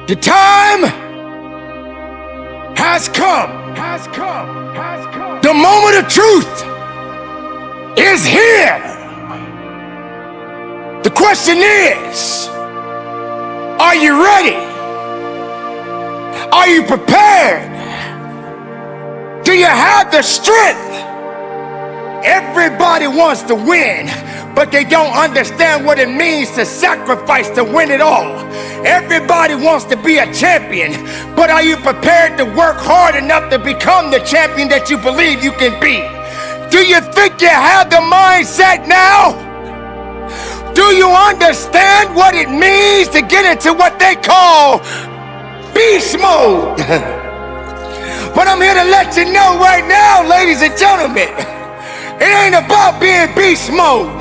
The time has come. The moment of truth is here. The question is, are you ready? Are you prepared? Do you have the strength? Everybody wants to win, but they don't understand what it means to sacrifice to win it all. Everybody wants to be a champion, but are you prepared to work hard enough to become the champion that you believe you can be? Do you think you have the mindset now? Do you understand what it means to get into what they call beast mode? But I'm here to let you know right now, ladies and gentlemen, it ain't about being beast mode.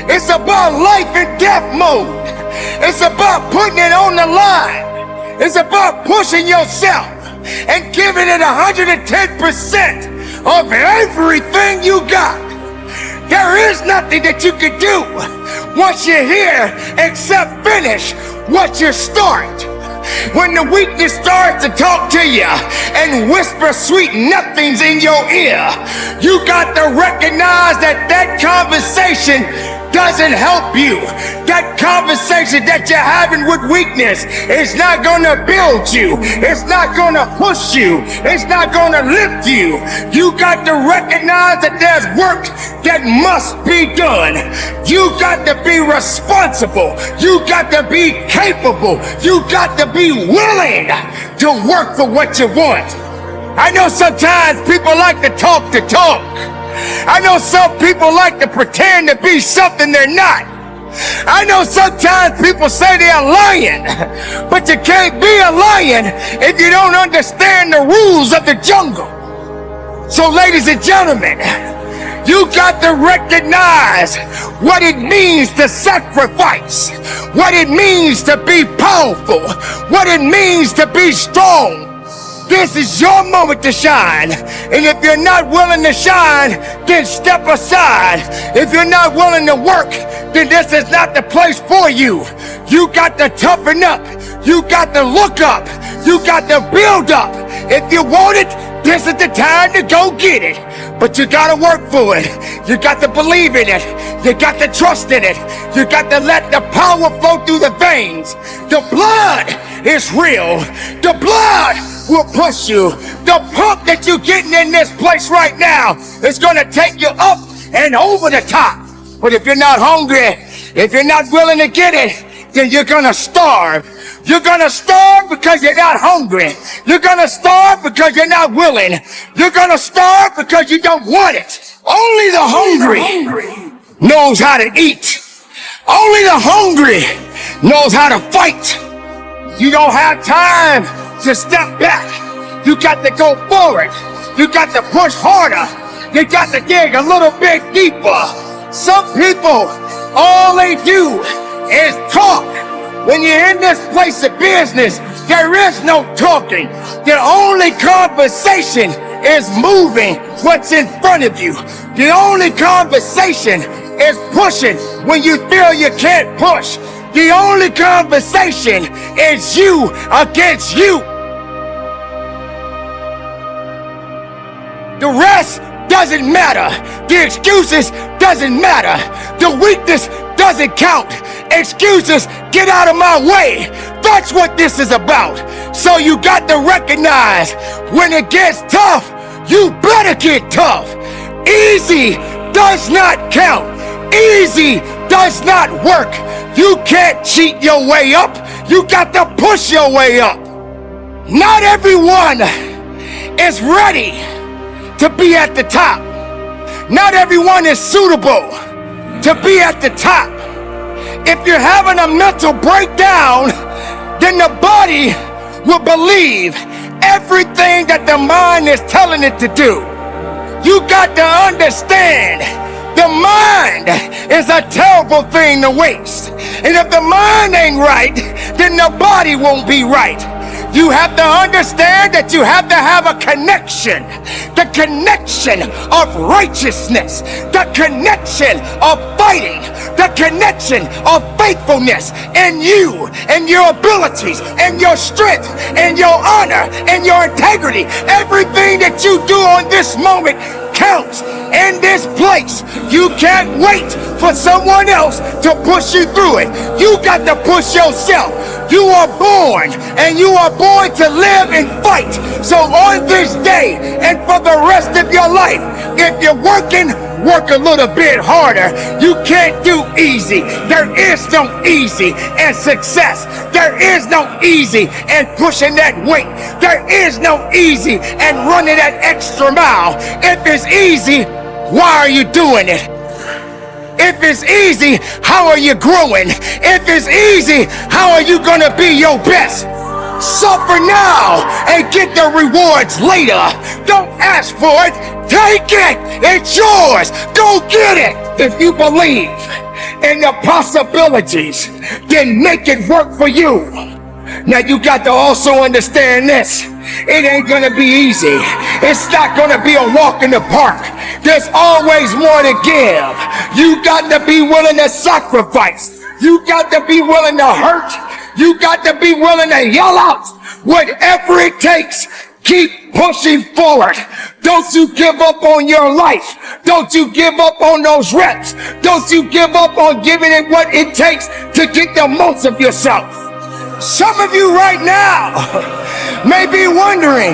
It's about life and death mode. It's about putting it on the line. It's about pushing yourself and giving it 110% of everything you got. There is nothing that you can do once you're here except finish what you start. When the weakness starts to talk to you and whisper sweet nothings in your ear, you got to recognize that that conversation doesn't help you. That conversation that you're having with weakness is not gonna build you. It's not gonna push you. It's not gonna lift you. You got to recognize that there's work that must be done. You got to be responsible. You got to be capable. You got to be willing to work for what you want. I know sometimes people like to talk. I know some people like to pretend to be something they're not. I know sometimes people say they're lying, but you can't be a lion if you don't understand the rules of the jungle. So ladies and gentlemen, you got to recognize what it means to sacrifice, what it means to be powerful, what it means to be strong. This is your moment to shine. And if you're not willing to shine, then step aside. If you're not willing to work, then this is not the place for you. You got to toughen up. You got to look up. You got to build up. If you want it, this is the time to go get it. But you got to work for it. You got to believe in it. You got to trust in it. You got to let the power flow through the veins. The blood is real. The blood will push you. The pump that you're getting in this place right now is going to take you up and over the top. But if you're not hungry, if you're not willing to get it, then you're going to starve. You're going to starve because you're not hungry. You're going to starve because you're not willing. You're going to starve because you don't want it. Only the hungry knows how to eat. Only the hungry knows how to fight. You don't have time to step back. You got to go forward. You got to push harder. You got to dig a little bit deeper. Some people, all they do is talk. When you're in this place of business, there is no talking. The only conversation is moving what's in front of you. The only conversation is pushing when you feel you can't push. The only conversation is you against you. The rest doesn't matter. The excuses doesn't matter. The weakness doesn't count. Excuses, get out of my way. That's what this is about. So you got to recognize when it gets tough, you better get tough. Easy does not count. Easy does not work. You can't cheat your way up. You got to push your way up. Not everyone is ready to be at the top. Not everyone is suitable to be at the top. If you're having a mental breakdown, then the body will believe everything that the mind is telling it to do. You got to understand, the mind is a terrible thing to waste. And if the mind ain't right, then the body won't be right. You have to understand that you have to have a connection. The connection of righteousness. The connection of fighting. The connection of faithfulness in you and your abilities and your strength and your honor and your integrity. Everything that you do on this moment counts in this place. You can't wait for someone else to push you through it. You got to push yourself. You are born, and you are born to live and fight. So on this day and for the rest of your life, if you're working, work a little bit harder. You can't do easy. There is no easy in success. There is no easy in pushing that weight. There is no easy in running that extra mile. If it's easy, why are you doing it? If it's easy, how are you growing? If it's easy, how are you gonna be your best? Suffer now and get the rewards later. Don't ask for it, take it. It's yours. Go get it. If you believe in the possibilities, then make it work for you. Now you got to also understand this. It ain't gonna be easy. It's not gonna be a walk in the park. There's always more to give. You got to be willing to sacrifice. You got to be willing to hurt. You got to be willing to yell out. Whatever it takes, keep pushing forward. Don't you give up on your life. Don't you give up on those reps. Don't you give up on giving it what it takes to get the most of yourself. Some of you right now may be wondering,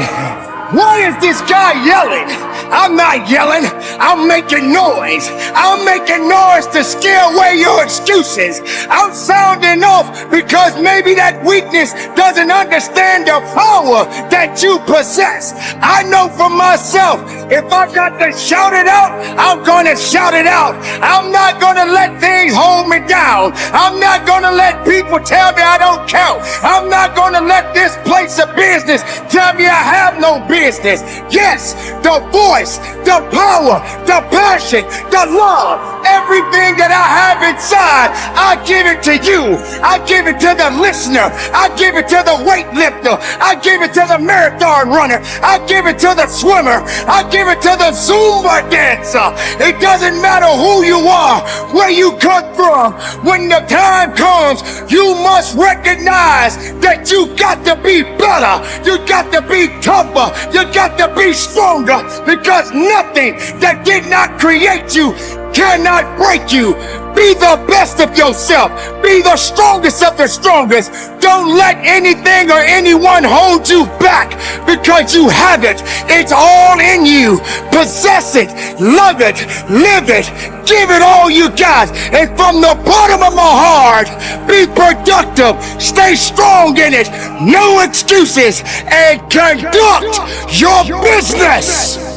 why is this guy yelling? I'm not yelling. I'm making noise. I'm making noise to scare away your excuses. I'm sounding off because maybe that weakness doesn't understand the power that you possess. I know for myself, if I got to shout it out, I'm going to shout it out. I'm not going to let things hold me down. I'm not going to let people tell me I don't count. I'm not going to let this place of business tell me I have no business. Yes, the voice, the power, the passion, the love, everything that I have inside, I give it to you. I give it to the listener. I give it to the weightlifter. I give it to the marathon runner. I give it to the swimmer. I give it to the Zumba dancer. It doesn't matter who you are, where you come from. When the time comes, you must recognize that you got to be better. You got to be tougher. You got to be stronger, because nothing that did not create you cannot break you. Be the best of yourself. Be the strongest of the strongest. Don't let anything or anyone hold you back, because you have it. It's all in you. Possess it. Love it. Live it. Give it all you got. And from the bottom of my heart, be productive. Stay strong in it. No excuses. And conduct your business.